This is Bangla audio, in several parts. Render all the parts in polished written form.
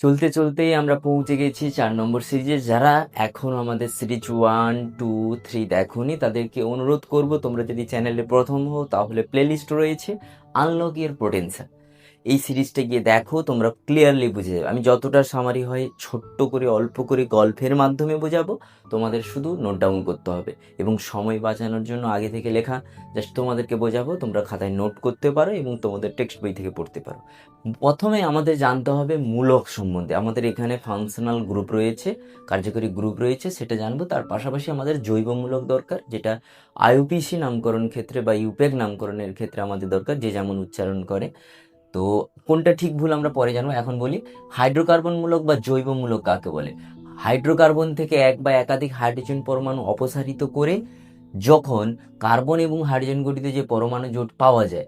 চলতে চলতেই আমরা পৌঁছে গেছি 4 নম্বর সিরিজে। যারা এখনো আমাদের সিরিজ 1, 2, 3 দেখোনি তাদেরকে অনুরোধ করব, তোমরা যদি চ্যানেলে প্রথম হও তাহলে প্লেলিস্ট রয়েছে আনলক ইওর পোটেনশিয়াল, এই সিরিজটা গিয়ে দেখো, তোমরা ক্লিয়ারলি বুঝে যাবে। আমি যতটা সামারি হয় ছোট্ট করে অল্প করে গল্পের মাধ্যমে বোঝাবো, তোমাদের শুধু নোট ডাউন করতে হবে এবং সময় বাঁচানোর জন্য আগে থেকে লেখা জাস্ট তোমাদেরকে বোঝাবো, তোমরা খাতায় নোট করতে পারো এবং তোমাদের টেক্সট বই থেকে পড়তে পারো। প্রথমে আমাদের জানতে হবে মূলক সম্বন্ধে। আমাদের এখানে ফাংশনাল গ্রুপ রয়েছে, কার্যকরী গ্রুপ রয়েছে, সেটা জানবো। তার পাশাপাশি আমাদের জৈবমূলক দরকার, যেটা আইইউপিএসি নামকরণ ক্ষেত্রে বা ইউপেক নামকরণের ক্ষেত্রে আমাদের দরকার, যে যেমন উচ্চারণ করে। তো কোনটা ঠিক ভুল আমরা পরে জানবো। এখন বলি হাইড্রোকার্বনমূলক বা জৈবমূলক কাকে বলে। হাইড্রোকার্বন থেকে এক বা একাধিক হাইড্রোজেন পরমাণু অপসারিত করে যখন কার্বন এবং হাইড্রোজেন গঠিত যে পরমাণু জোট পাওয়া যায়,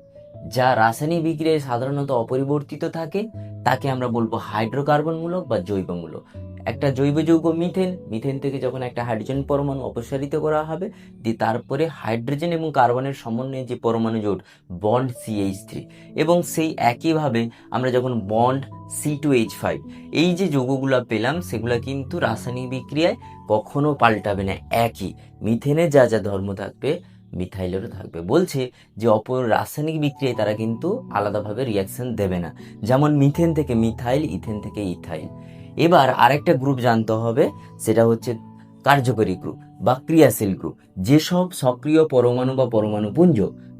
যা রাসায়নিক বিক্রিয়ায় সাধারণত অপরিবর্তিত থাকে, তাকে আমরা বলবো হাইড্রোকার্বনমূলক বা জৈবমূলক। একটা জৈব যৌগ মিথেন, মিথেন থেকে যখন একটা হাইড্রোজেন পরমাণু অপসারিত করা হবে, দিয়ে তারপরে হাইড্রোজেন এবং কার্বনের সমন্বয়ে যে পরমাণু জোট বন্ড CH3, এবং সেই একইভাবে আমরা যখন বন্ড C2H5, এই যে যৌগগুলো পেলাম সেগুলো কিন্তু রাসায়নিক বিক্রিয়ায় কখনো পাল্টাবে না, একই মিথেনে যা যা ধর্ম থাকবে মিথাইলেরও থাকবে। বলছে যে অপর রাসায়নিক বিক্রিয়ায় তারা কিন্তু আলাদাভাবে রিয়াকশন দেবে না, যেমন মিথেন থেকে মিথাইল, ইথেন থেকে ইথাইল। এবার আরেকটা গ্রুপ জানতে হবে, সেটা হচ্ছে কার্যকরী গ্রুপ বা ক্রিয়াশীল গ্রুপ। যেসব সক্রিয় পরমাণু বা পরমাণুপুঞ্জ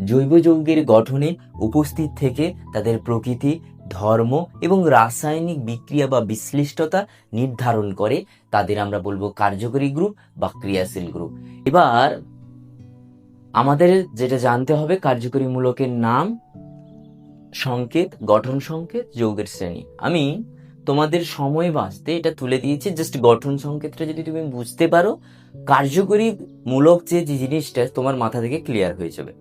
জৈব যৌগের গঠনে উপস্থিত থেকে তাদের প্রকৃতি, ধর্ম এবং রাসায়নিক বিক্রিয়া বা বিশ্লিষ্টতা নির্ধারণ করে, তাদের আমরা বলবো কার্যকরী গ্রুপ বা ক্রিয়াশীল গ্রুপ। এবার আমাদের যেটা জানতে হবে, কার্যকরী মূলকের নাম, সংকেত, গঠন সংকেত, যৌগের শ্রেণী। আমি তোমাদের সময় বাঁচতে এটা তুলে দিয়েছি, জাস্ট গঠন সংকেতটা যদি তুমি বুঝতে পারো, কার্যকরী মূলক যে জিনিসটা তোমার মাথা থেকে ক্লিয়ার হয়ে যাবে।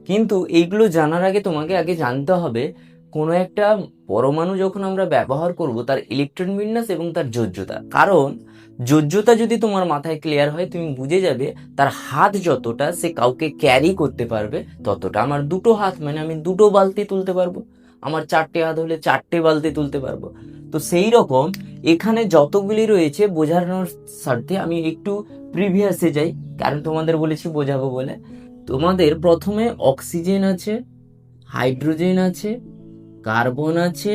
কিন্তু এইগুলো জানার আগে তোমাকে আগে জানতে হবে কোনো একটা পরমাণু যখন আমরা ব্যবহার করব তার ইলেকট্রন বিন্যাস এবং তার যোজ্যতা। কারণ যোজ্যতা যদি তোমার মাথায় ক্লিয়ার হয়, তুমি বুঝে যাবে তার হাত যতটা সে কাউকে ক্যারি করতে পারবে ততটা। আমার দুটো হাত মানে আমি দুটো বালতি তুলতে পারবো, আমার 4টে হাত হলে 4টে বালতি তুলতে পারবো। তো সেই রকম এখানে যতগুলি রয়েছে বোঝানোর স্বার্থে আমি একটু প্রিভিয়াসে যাই, কারণ তোমাদের বলেছি বোঝাবো বলে। তোমাদের প্রথমে অক্সিজেন আছে, হাইড্রোজেন আছে, কার্বন আছে,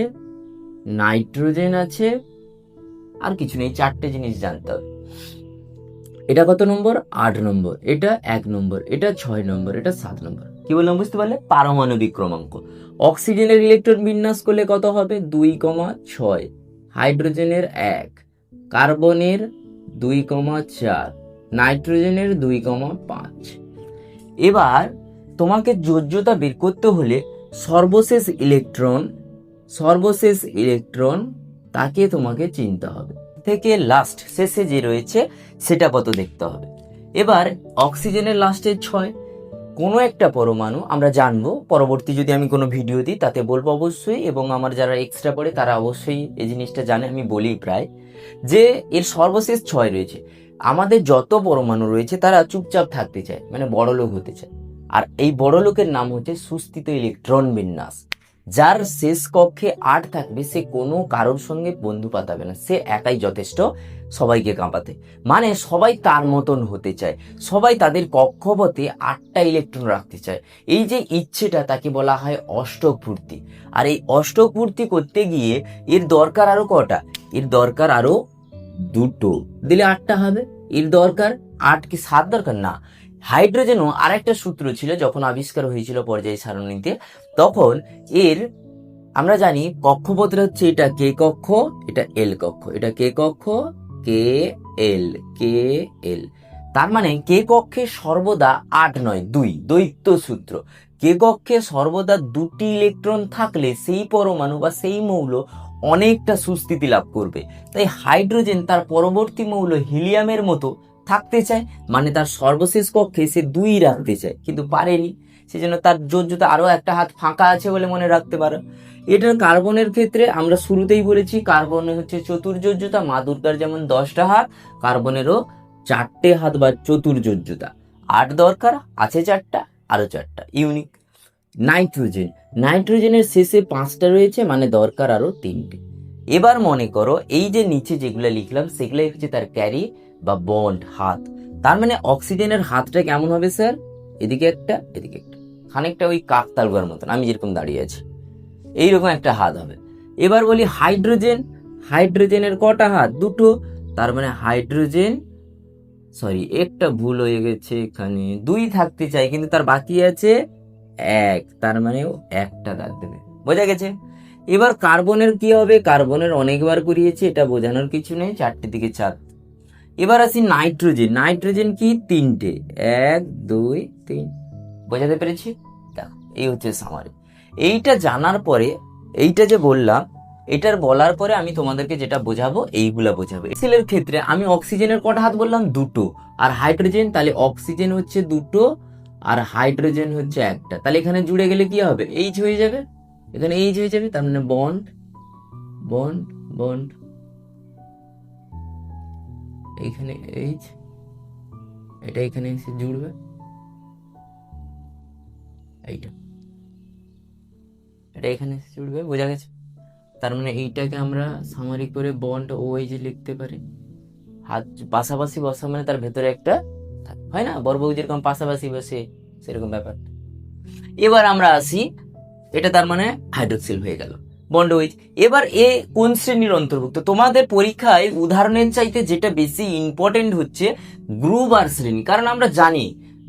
নাইট্রোজেন আছে, আর কিছু নেই। 4টে জিনিস জানতে হবে। এটা কত নম্বর? 8 নম্বর। এটা 1 নম্বর, এটা 6 নম্বর, এটা 7 নম্বর। কি বললাম বুঝতে পারলে? পারমাণবিক ক্রমাঙ্ক। অক্সিজেনের ইলেকট্রন বিন্যাস করলে কত হবে? 2,6। হাইড্রোজেনের 1, কার্বনের 2,4, নাইট্রোজেনের 2,5। এবার তোমাকে যোজ্যতা বের করতে হলে সর্বশেষ ইলেকট্রন তাকে তোমাকে চিনতে হবে, থেকে লাস্ট শেষে যে রয়েছে সেটা কত দেখতে হবে। এবার অক্সিজেনের লাস্টে 6। কোনো একটা পরমাণু আমরা জানবো, পরবর্তী যদি আমি কোনো ভিডিও দিই তাতে বলবো অবশ্যই, এবং আমার যারা এক্সট্রা পড়ে তারা অবশ্যই এই জিনিসটা জানে, আমি বলি প্রায়, যে এর সর্বশেষ 6 রয়েছে। আমাদের যত পরমাণু রয়েছে তারা চুপচাপ থাকতে চায়, মানে বড়লোক হতে চায়। আর এই বড়লোকের নাম হচ্ছে সুস্থিত ইলেকট্রন বিন্যাস। যার শেষ কক্ষে 8 থাকবে সে কোনো কারোর সঙ্গে বন্ধু পাতাবে না, সে একাই যথেষ্ট সবাইকে কাঁপাতে। মানে সবাই তার মতন হতে চায়, সবাই তাদের কক্ষপথে 8টা ইলেকট্রন রাখতে চায়। এই যে ইচ্ছেটা তাকে বলা হয় অষ্টক পূর্তি। আর এই অষ্টক পূর্তি করতে গিয়ে এর দরকার আরো কটা? এর দরকার আরো 2টো, দিলে 8টা হবে। এর দরকার 8 কি 7 দরকার না। হাইড্রোজেনও আরেকটা সূত্র ছিল যখন আবিষ্কার হয়েছিল পর্যায় সারণীতে, তখন এর আমরা জানি কক্ষপথটা হচ্ছে এটা কে কক্ষ, এটা এল কক্ষ, এটা কে কক্ষ, কে এল। তার মানে কে কক্ষে সর্বদা 8 নয় 2, দ্বৈত সূত্র। কে কক্ষে সর্বদা 2টি ইলেকট্রন থাকলে সেই পরমাণু বা সেই মৌল অনেকটা সুস্থিতি লাভ করবে। তাই হাইড্রোজেন তার পরবর্তী মৌল হিলিয়ামের মতো থাকতে চায়, মানে তার সর্বশেষ কক্ষে সে 2 রাখতে চায়, কিন্তু পারেনি। সেজন্য তার যোজ্যতা আরো একটা হাত ফাঁকা আছে বলে মনে রাখতে পারো। এটার কার্বনের ক্ষেত্রে আমরা শুরুতেই বলেছি কার্বনের হচ্ছে চতুর্যোজ্যতা। মা দুর্গার যেমন 10টা হাত, কার্বনেরও 4টে হাত বা চতুর্যোজ্যতা। 8 দরকার, আছে 4টা, আরো 4টা, ইউনিক। নাইট্রোজেনের শেষে 5টা রয়েছে, মানে দরকার আরো 3টে। এবার মনে করো এই যে নিচে যেগুলো লিখলাম সেগুলাই হচ্ছে তার ক্যারি বা বন্ড, হাত। তার মানে অক্সিজেনের হাতটা কেমন হবে স্যার? এদিকে একটা, এদিকে একটা, খানিকটা ওই কাকতাড়ুয়ার মতন, আমি যেরকম দাঁড়িয়ে আছি এইরকম একটা হাত হবে। এবার বলি হাইড্রোজেন, হাইড্রোজেনের কটা হাত? দুটো। তার মানে হাইড্রোজেন, সরি একটা ভুল হয়ে গেছে, এখানে দুই থাকতে চাই কিন্তু তার বাকি আছে এক, তার মানে ও একটা দাগ দেবে। বোঝা গেছে? এবার কার্বনের কি হবে? কার্বনের অনেকবার করিয়েছি, এটা বোঝানোর কিছু নেই, চারটে দিকে চার। এবার আসি নাইট্রোজেন, নাইট্রোজেন কি? তিনটে, এক দুই তিন। বোঝাতে পেরেছি? দেখো এই হচ্ছে সামারি। এইটা জানার পরে, এইটা যে বললাম, এটার বলার পরে আমি তোমাদেরকে যেটা বোঝাবো এইগুলা বোঝাবো। এক্সেলের ক্ষেত্রে আমি অক্সিজেনের কটা হাত বললাম? দুটো। আর হাইড্রোজেন, তাহলে অক্সিজেন হচ্ছে দুটো আর হাইড্রোজেন হচ্ছে একটা, তাহলে এখানে জুড়ে গেলে কি হবে? এইচ হয়ে যাবে, এখানে এইচ হয়ে যাবে, তার মানে বন্ড বন্ড বন্ড, এইখানে এইচ, এটা এখানে এসে জুড়বে, এইটা এটা এখানে এসে জুড়বে। বোঝা গেছে? তার মানে এইটাকে আমরা সামারি করে বন্ড ও এইচ লিখতে পারি। হাত পাশাপাশি বসা মানে তার ভেতরে একটা হয় না, বর্বক যেরকম পাশাপাশি বসে, সেরকম ব্যাপার। এবার আমরা আসি, এটা তার মানে হাইড্রোক্সিল হয়ে গেল, বন্ড ওইচ। এবার এ কোন শ্রেণীর অন্তর্ভুক্ত? তোমাদের পরীক্ষায় উদাহরণের চাইতে যেটা বেশি ইম্পর্টেন্ট হচ্ছে গ্রুপ আর শ্রেণী, কারণ আমরা জানি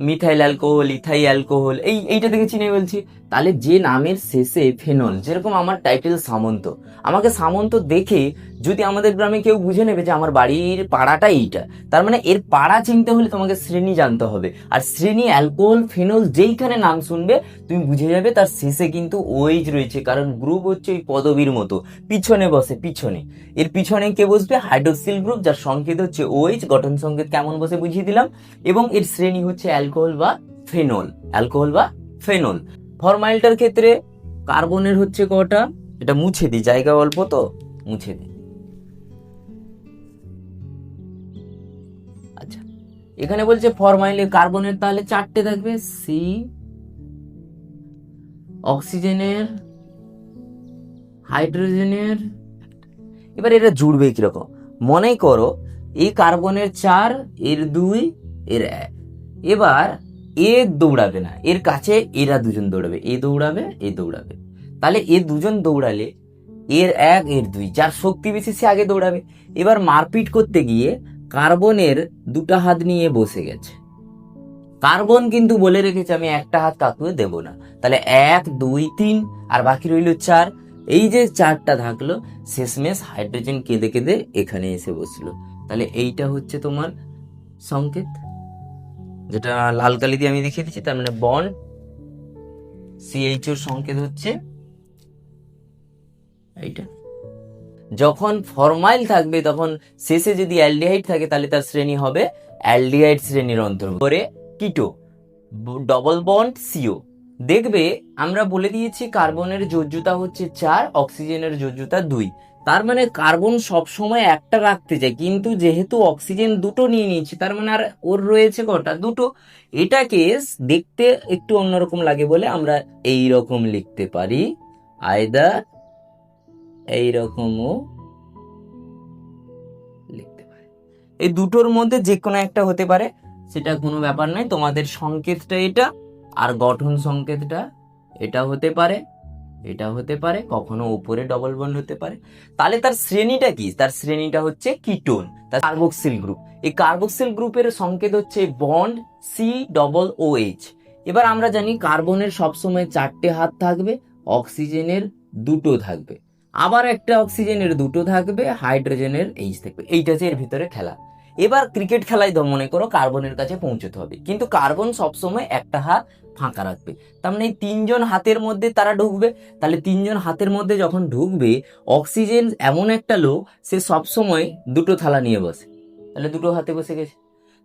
মিথাইল অ্যালকোহল, ইথাইল অ্যালকোহল, এইটা থেকে চিনে বলছি। তাহলে যে নামের শেষে ফেনল, যেরকম আমার টাইটেল সামন্ত, আমাকে সামন্ত দেখে যদি আমাদের গ্রামে কেউ বুঝে নেবে যে আমার বাড়ির পাড়াটা এইটা, তার মানে এর পাড়া চিনতে হলে তোমাকে শ্রেণী জানতে হবে। আর শ্রেণী অ্যালকোহল, ফেনল যেইখানে নাম শুনবে তুমি বুঝে যাবে তার শেষে কিন্তু ওইচ রয়েছে, কারণ গ্রুপ হচ্ছে ওই পদবীর মতো, পিছনে বসে, পিছনে। এর পিছনে কে বসবে? হাইড্রোক্সিল গ্রুপ, যার সংকেত হচ্ছে ওইচ। গঠন সংকেত কেমন বসে বুঝিয়ে দিলাম। এবং এর শ্রেণী হচ্ছে অ্যালকোহল বা ফেনল, অ্যালকোহল বা ফেনল। ফরমাইলটার ক্ষেত্রে কার্বনের হচ্ছে কটা? এটা মুছে দিই, জায়গা অল্প তো মুছে দিই। আচ্ছা, এখানে বলছে ফরমাইলে কার্বনের তাহলে চারটে থাকবে, সি। অক্সিজেনের, হাইড্রোজেনের, এবার এটা জুড়বে কিরকম? মনে করো এই কার্বনের চার, এর দুই, এর এক। এবার এ দৌড়াবে না, এর কাছে এরা দুজন দৌড়াবে, এ দৌড়াবে, এ দৌড়াবে। তাহলে এ দুজন দৌড়ালে এর এক, এর দুই, যার শক্তি বেশি সে আগে দৌড়াবে। এবার মারপিট করতে গিয়ে কার্বনের দুটা হাত নিয়ে বসে গেছে। কার্বন কিন্তু বলে রেখেছে আমি একটা হাত কাকুকে দেব না, তাহলে এক দুই তিন, আর বাকি রইল চার। এই যে চারটা থাকলো, শেষমেশ হাইড্রোজেন কেঁদে কেঁদে এখানে এসে বসলো। তাহলে এইটা হচ্ছে তোমার সংকেত, যেটা লাল কালি দিয়ে আমি দেখিয়ে দিচ্ছি। তার মানে বন্ড, সিএইচ এর সংকেত হচ্ছে এইটা। যখন ফরমাইল থাকবে তখন শেষে যদি অ্যালডিহাইড থাকে তাহলে তার শ্রেণী হবে অ্যালডিহাইড শ্রেণীর অন্তর্ভুক্ত। করে কিটো, ডবল বন্ড সিও। দেখবে আমরা বলে দিয়েছি কার্বনের যোজ্যতা হচ্ছে 4, অক্সিজেনের যোজ্যতা 2। তার মানে কার্বন সবসময় একটা রাখতে চায়, কিন্তু যেহেতু অক্সিজেন দুটো নিয়ে নিয়েছে তার মানে আর ওর রয়েছে কটা? দুটো। এটাকে দেখতে একটু অন্যরকম লাগে বলে আমরা এই রকম লিখতে পারি, আইদার এইরকমও লিখতে পারি। এই দুটোর মধ্যে যে কোনো একটা হতে পারে, সেটা কোনো ব্যাপার নয়। তোমাদের সংকেতটা এটা, আর গঠন সংকেতটা এটা হতে পারে, এটা হতে পারে, কখনো উপরে ডবল বন্ড হতে পারে। তাহলে তার শ্রেণীটা কি? তার শ্রেণীটা হচ্ছে কিটোন, তার কার্বক্সিল গ্রুপ। এই কার্বক্সিল গ্রুপের সংকেত হচ্ছে bond C double O H. এবার আমরা জানি কার্বনের সবসময় চারটে হাত থাকবে, অক্সিজেনের দুটো থাকবে, আবার একটা অক্সিজেনের দুটো থাকবে, হাইড্রোজেনের এইচ থাকবে। এইটা হচ্ছে এর ভিতরে খেলা। এবার ক্রিকেট খেলায় মনে করো কার্বনের কাছে পৌঁছতে হবে, কিন্তু কার্বন সবসময় একটা হাত ফাঁকা রাখবে। তার মানে এই তিনজন হাতের মধ্যে তারা ঢুকবে। তাহলে তিনজন হাতের মধ্যে যখন ঢুকবে, অক্সিজেন এমন একটা লোক, সে সবসময় দুটো থালা নিয়ে বসে, তাহলে দুটো হাতে বসে গেছে।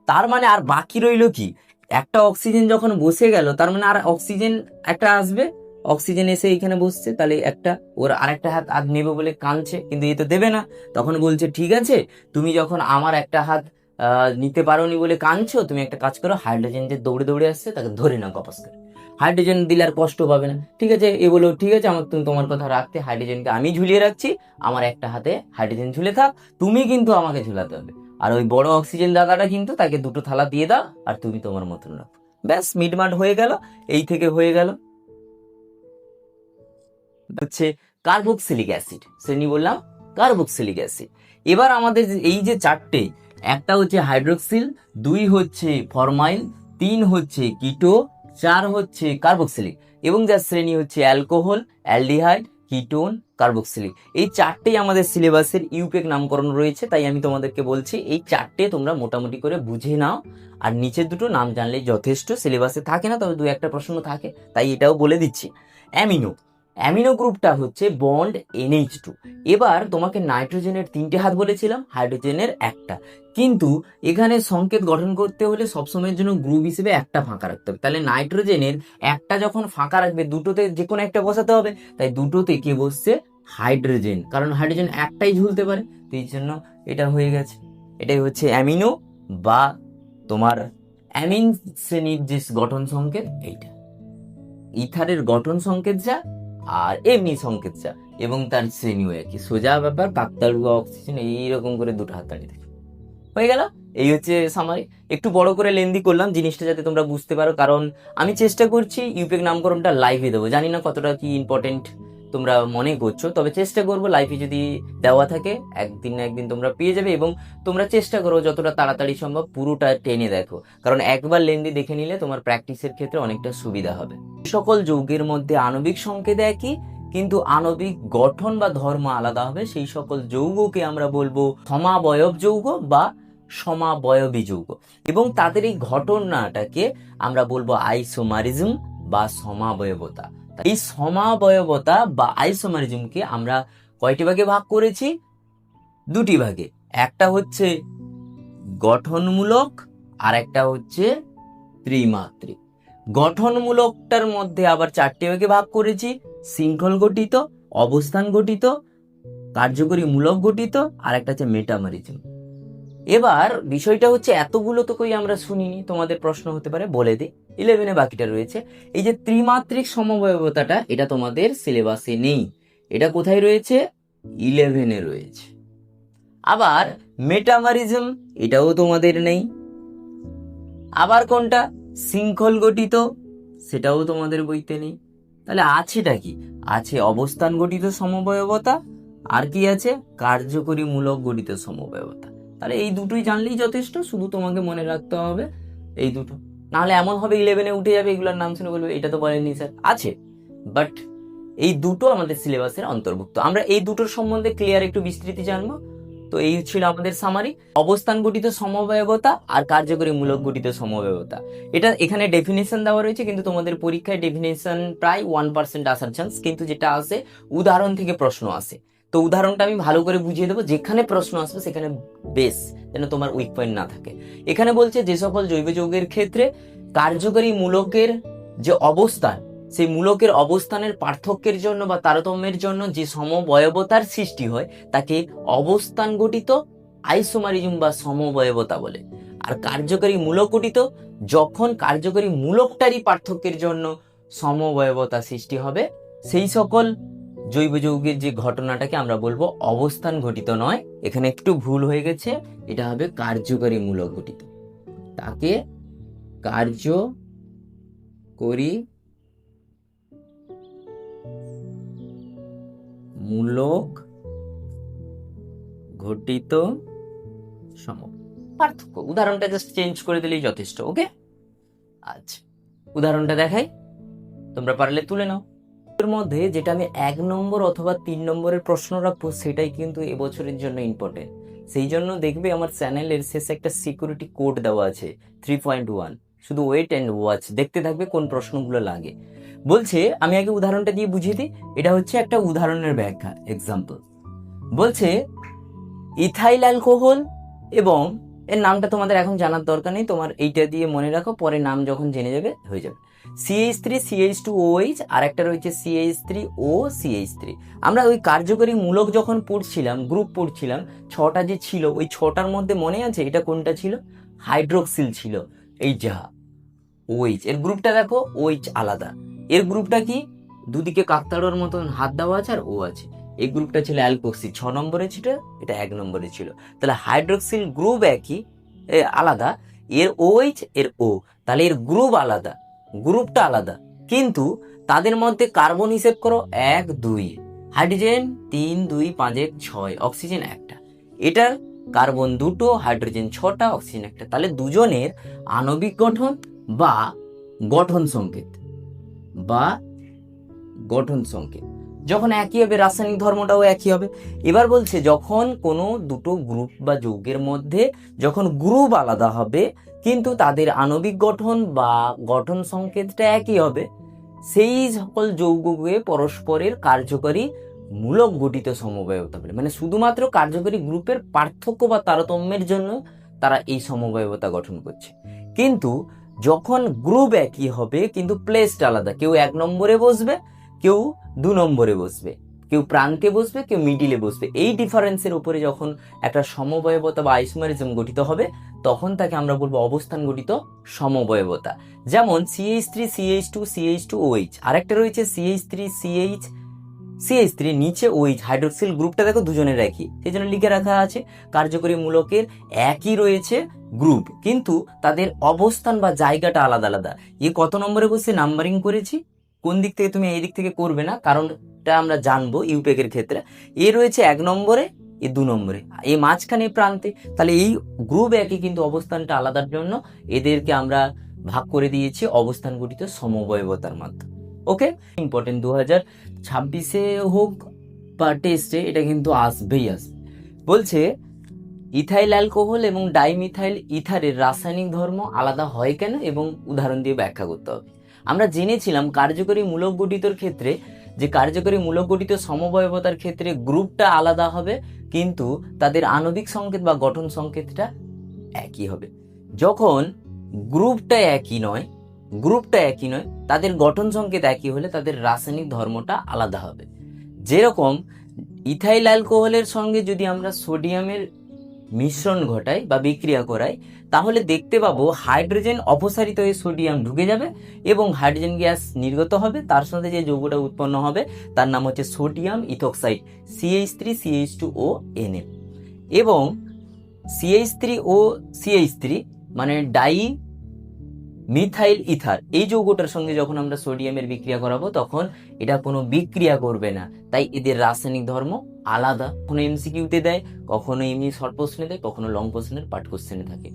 তার মানে আর বাকি রইল কি? একটা অক্সিজেন যখন বসে গেল, তার মানে আর অক্সিজেন একটা আসবে, অক্সিজেন এসে এখানে বসছে, তাহলে একটা ওর আরেকটা হাত আধ নেবে বলে কাঁদছে, কিন্তু এ তো দেবে না। তখন বলছে ঠিক আছে, তুমি যখন আমার একটা হাত নিতে পারোনি বলে কাঁদছো, তুমি একটা কাজ করো, হাইড্রোজেন যে দৌড়ে দৌড়ে আসছে তাকে ধরে নাও কপাস করে। হাইড্রোজেন দিলে আর কষ্ট পাবে না। ঠিক আছে, এ বলো ঠিক আছে, আমার তুমি তোমার কথা রাখতে, হাইড্রোজেনকে আমি ঝুলিয়ে রাখছি, আমার একটা হাতে হাইড্রোজেন ঝুলে থাক, তুমি কিন্তু আমাকে ঝুলাতে হবে। আর ওই বড় অক্সিজেন দাদাটা কিন্তু তাকে দুটো থালা দিয়ে দাও, আর তুমি তোমার মতন রাখো। ব্যাস, মিটমাট হয়ে গেল। এই থেকে হয়ে গেল হচ্ছে কার্বক্সিলিক অ্যাসিড শ্রেণী, বললাম কার্বক্সিলিক অ্যাসিড। এবার আমাদের এই যে চারটে, একটা হচ্ছে হাইড্রোক্সিল, 2 হচ্ছে ফরমাইল, 3 হচ্ছে কিটো, 4 হচ্ছে কার্বক্সিলিক, এবং যার শ্রেণী হচ্ছে অ্যালকোহল, অ্যালডিহাইড, কিটোন, কার্বক্সিলিক। এই চারটেই আমাদের সিলেবাসের ইউপেক নামকরণ রয়েছে, তাই আমি তোমাদেরকে বলছি এই চারটে তোমরা মোটামুটি করে বুঝে নাও। আর নিচের দুটো নাম জানলেই যথেষ্ট, সিলেবাসে থাকে না, তবে 2-1টা প্রশ্ন থাকে, তাই এটাও বলে দিচ্ছি। অ্যামিনো, অ্যামিনো গ্রুপটা হচ্ছে বন্ড NH2। এবার তোমাকে নাইট্রোজেনের 3টে হাত বলেছিলাম, হাইড্রোজেনের একটা, কিন্তু এখানে সংকেত গঠন করতে হলে সবসময়ের জন্য গ্রুপ হিসেবে একটা ফাঁকা রাখতে হবে। তাহলে নাইট্রোজেনের একটা যখন ফাঁকা রাখবে, দুটোতে যে কোনো একটা বসাতে হবে, তাই দুটোতে কে বসছে? হাইড্রোজেন, কারণ হাইড্রোজেন একটাই ঝুলতে পারে, তো এই জন্য এটা হয়ে গেছে। এটাই হচ্ছে অ্যামিনো বা তোমার অ্যামিন শ্রেণীর যে গঠন সংকেত এইটা। ইথারের গঠন সংকেত যা আর এমনি সংকেত যা, এবং তার শ্রেণীও একই, সোজা ব্যাপার, কাকতাড়ুয়া অক্সিজেন, এইরকম করে দুটো হাততালি থাকে। হয়ে গেল, এই হচ্ছে সামারি। একটু বড় করে লেন্দি করলাম জিনিসটা যাতে তোমরা বুঝতে পারো, কারণ আমি চেষ্টা করছি ইউপেক নামকরণটা লাইভে দেবো, জানি না কতটা কি ইম্পর্টেন্ট তোমরা মনে করছো, তবে চেষ্টা করবো লাইভে যদি দেওয়া থাকে একদিন না একদিন তোমরা পেয়ে যাবে, এবং তোমরা চেষ্টা করো যতটা তাড়াতাড়ি সম্ভব পুরোটা টেনে দেখো, কারণ একবার লেন্দি দেখে নিলে তোমার প্র্যাকটিসের ক্ষেত্রে অনেকটা সুবিধা হবে। সকল যৌগের মধ্যে আণবিক সংকেত একই, কিন্তু আণবিক গঠন বা ধর্ম আলাদা হবে, সেই সকল যৌগকে আমরা বলবো সমাবয়ব যৌগ বা সমাবয়বী যৌগ, এবং তাদের এই ঘটনাটাকে আমরা বলবো আইসোমারিজম বা সমাবয়বতা। এই সমাবয়বতা বা আইসোমারিজমকে আমরা কয়টি ভাগে ভাগ করেছি? 2টি ভাগে, একটা হচ্ছে গঠনমূলক আর একটা হচ্ছে ত্রিমাত্রিক। গঠনমূলকটার মধ্যে আবার 4টে ভাগে ভাগ করেছি, শৃঙ্খল গঠিত, অবস্থান গঠিত, কার্যকরী মূলক গঠিত, আর একটা হচ্ছে মেটামারিজম। এবার বিষয়টা হচ্ছে এতগুলো তো কই আমরা শুনিনি, তোমাদের প্রশ্ন হতে পারে, বলে দিই 11-এ বাকিটা রয়েছে। এই যে ত্রিমাত্রিক সমবায়বতাটা, এটা তোমাদের সিলেবাসে নেই, এটা কোথায় রয়েছে? 11-এ রয়েছে। আবার মেটামারিজম, এটাও তোমাদের নেই। আবার কোনটা? শৃঙ্খল গঠিত, সেটাও তোমাদের বইতে নেই। তাহলে আছেটা কি? আছে অবস্থান গঠিত সমবায়বতা, আর কি আছে? কার্যকরী মূলক গঠিত সমবায়বতা। তাহলে এই দুটোই জানলেই যথেষ্ট, শুধু তোমাকে মনে রাখতে হবে এই দুটো, নাহলে এমন হবে 11-এ উঠে যাবে, এগুলোর নাম শুনে বলবে এটা তো বলেননি স্যার। আছে, বাট এই দুটো আমাদের সিলেবাসের অন্তর্ভুক্ত। আমরা এই দুটোর সম্বন্ধে ক্লিয়ার একটু বিস্তৃতি জানবো। তো এই ছিল আমাদের সামারি, অবস্থান গঠিত সমবায়বতা আর কার্যকরী মূলক গঠিত সমবায়বতা। এটা এখানে ডেফিনেশন দেওয়া রয়েছে, কিন্তু তোমাদের পরীক্ষায় ডেফিনেশন প্রায় 1% আসার চান্স, কিন্তু যেটা আসে উদাহরণ থেকে প্রশ্ন আসে। তো উদাহরণটা আমি ভালো করে বুঝিয়ে দেবো, যেখানে প্রশ্ন আসবে সেখানে বেস, যেন তোমার উইক পয়েন্ট না থাকে। এখানে বলছে যে সকল জৈব যৌগের ক্ষেত্রে কার্যকরী মূলকের যে অবস্থান, সেই মূলকের অবস্থানের পার্থক্যের জন্য বা তারতম্যের জন্য যে সমবয়বতার সৃষ্টি হয় তাকে অবস্থান গঠিত আইসোমারিজম বা সমবয়বতা বলে। আর কার্যকরী মূলক গঠিত, যখন কার্যকরী মূলকটারই পার্থক্যের জন্য সমবয়বতা সৃষ্টি হবে, সেই সকল জৈব যৌগের যে ঘটনাটাকে আমরা বলবো অবস্থান ঘটিত নয়, এখানে একটু ভুল হয়ে গেছে, এটা হবে কার্যকরী মূলক ঘটিত। তাকে কার্যকরী মূলক ঘটিত পার্থক্য। উদাহরণটা জাস্ট চেঞ্জ করে দিলেই যথেষ্ট। ওকে, আচ্ছা উদাহরণটা দেখাই, তোমরা পারলে তুলে নাও। এর মধ্যে যেটা আমি 1 নম্বর অথবা 3 নম্বরের প্রশ্ন রাখবো, সেটাই কিন্তু এবছরের জন্য ইম্পর্টেন্ট। সেই জন্য দেখবে আমার চ্যানেলের শেষে একটা সিকিউরিটি কোড দেওয়া আছে 3.1, শুধু ওয়েট অ্যান্ড ওয়াচ, দেখতে থাকবে কোন প্রশ্নগুলো লাগে। বলছে, আমি আগে উদাহরণটা দিয়ে বুঝিয়ে দিই, এটা হচ্ছে একটা উদাহরণের ব্যাখ্যা, এক্সাম্পল। বলছে ইথাইল অ্যালকোহল, এবং এর নামটা তোমাদের এখন জানার দরকার নেই, তোমার এইটা দিয়ে মনে রাখো, পরে নাম যখন জেনে যাবে হয়ে যাবে। CH3 CH2OH, আর একটা রয়েছে CH3O CH3। আমরা ওই কার্যকরী মূলক যখন পড়ছিলাম, গ্রুপ পড়ছিলাম, 6টা যে ছিল, ওই 6টার মধ্যে মনে আছে এটা কোনটা ছিল? হাইড্রোক্সিল ছিল, এই যা ওইচ, এর গ্রুপটা দেখো ওইচ আলাদা, এর গ্রুপটা কি দুদিকে কাকতাড়ুয়ার মতন হাত দেওয়া আছে আর ও আছে। এই গ্রুপটা ছিল অ্যালকোক্সি, 6 নম্বরে ছিল, এটা 1 নম্বরে ছিল। তাহলে হাইড্রোক্সিল গ্রুপ একই আলাদা, এর ওইচ এর ও, তাহলে এর গ্রুপ আলাদা, গ্রুপটা আলাদা, কিন্তু তাদের মধ্যে কার্বন হিসেব করো 1 2, হাইড্রোজেন 3 2 5 1 6, অক্সিজেন একটা, এটার কার্বন 2, হাইড্রোজেন 6টা, অক্সিজেন একটা। তাহলে দুজনের আণবিক গঠন বা গঠন সংকেত বা গঠন সংকেত যখন একই হবে, রাসায়নিক ধর্মটাও একই হবে। এবার বলছে যখন কোনো দুটো গ্রুপ বা যৌগের মধ্যে যখন গ্রুপ আলাদা হবে কিন্তু তাদের আণবিক গঠন বা গঠন সংকেতটা একই হবে, সেই সকল যৌগকে পরস্পরের কার্যকরী মূলক গঠিত সমবায়বতা বলে। মানে শুধুমাত্র কার্যকরী গ্রুপের পার্থক্য বা তারতম্যের জন্য তারা এই সমবায়বতা গঠন করছে। কিন্তু যখন গ্রুপ একই হবে কিন্তু প্লেসটা আলাদা, কেউ 1 নম্বরে বসবে, কেউ 2 নম্বরে বসবে, কেউ প্রান্তে বসবে, কেউ মিডিলে বসবে, এই ডিফারেন্সের উপরে যখন একটা সমবায়বতা বা আইসোমারিজম গঠিত হবে তখন তাকে আমরা বলবো অবস্থান গঠিত সমবায়বতা। যেমন CH3 CH2 CH2 OH, আরেকটা রয়েছে CH3 CH3 নিচে OH, হাইড্রোক্সিল গ্রুপটা দেখো দুজনের একই, সেই জন্য লিখে রাখা আছে কার্যকরী মূলকের একই রয়েছে গ্রুপ, কিন্তু তাদের অবস্থান বা জায়গাটা আলাদা আলাদা। কত নম্বরে বসে নাম্বারিং করেছি, কোন দিক থেকে তুমি এই দিক থেকে করবে না, কারণটা আমরা জানবো ইউটেকের ক্ষেত্রে। রয়েছে 1 নম্বরে, 2 নম্বরে, মাঝখানে প্রান্তে। তাহলে এই গ্রুপ একই কিন্তু অবস্থানটা আলাদার জন্য এদেরকে আমরা ভাগ করে দিয়েছি অবস্থান গঠিত সমবায়বতার মাধ্যমে। ওকে, ইম্পর্টেন্ট 2026-এ হোক বা টেস্টে এটা কিন্তু আসবেই আসবে। বলছে ইথাইল অ্যালকোহল এবং ডাইমিথাইল ইথারের রাসায়নিক ধর্ম আলাদা হয় কেন এবং উদাহরণ দিয়ে ব্যাখ্যা করতে হবে। আমরা জেনেছিলাম কার্যকরী মূলক গঠিতর ক্ষেত্রে যে কার্যকরী মূলক গঠিত সমবায়বতার ক্ষেত্রে গ্রুপটা আলাদা হবে কিন্তু তাদের আণবিক সংকেত বা গঠন সংকেতটা একই হবে। যখন গ্রুপটা একই নয় তাদের গঠন সংকেত একই হলে তাদের রাসায়নিক ধর্মটা আলাদা হবে। যেরকম ইথাইল অ্যালকোহলের সঙ্গে যদি আমরা সোডিয়ামের মিশ্রণ ঘটাই বা বিক্রিয়া করাই তাহলে দেখতে পাবো হাইড্রোজেন অপসারিত হয়ে সোডিয়াম ঢুকে যাবে এবং হাইড্রোজেন গ্যাস নির্গত হবে, তার সাথে যে যৌগটা উৎপন্ন হবে তার নাম হচ্ছে সোডিয়াম ইথোক্সাইড CH3CH2O Na, এবং CH3O CH3 মানে ডাই মিথাইল ইথার, এই যৌগটার সঙ্গে যখন আমরা সোডিয়ামের বিক্রিয়া করাবো তখন এটা কোনো বিক্রিয়া করবে না, তাই এদের রাসায়নিক ধর্ম আলাদা। কখনো MCQ তে দেয়, কখনো এমনি শর্ট প্রশ্নে দেয়, কখনো লং প্রশ্নের পাঠ কোশ্চেনে থাকে।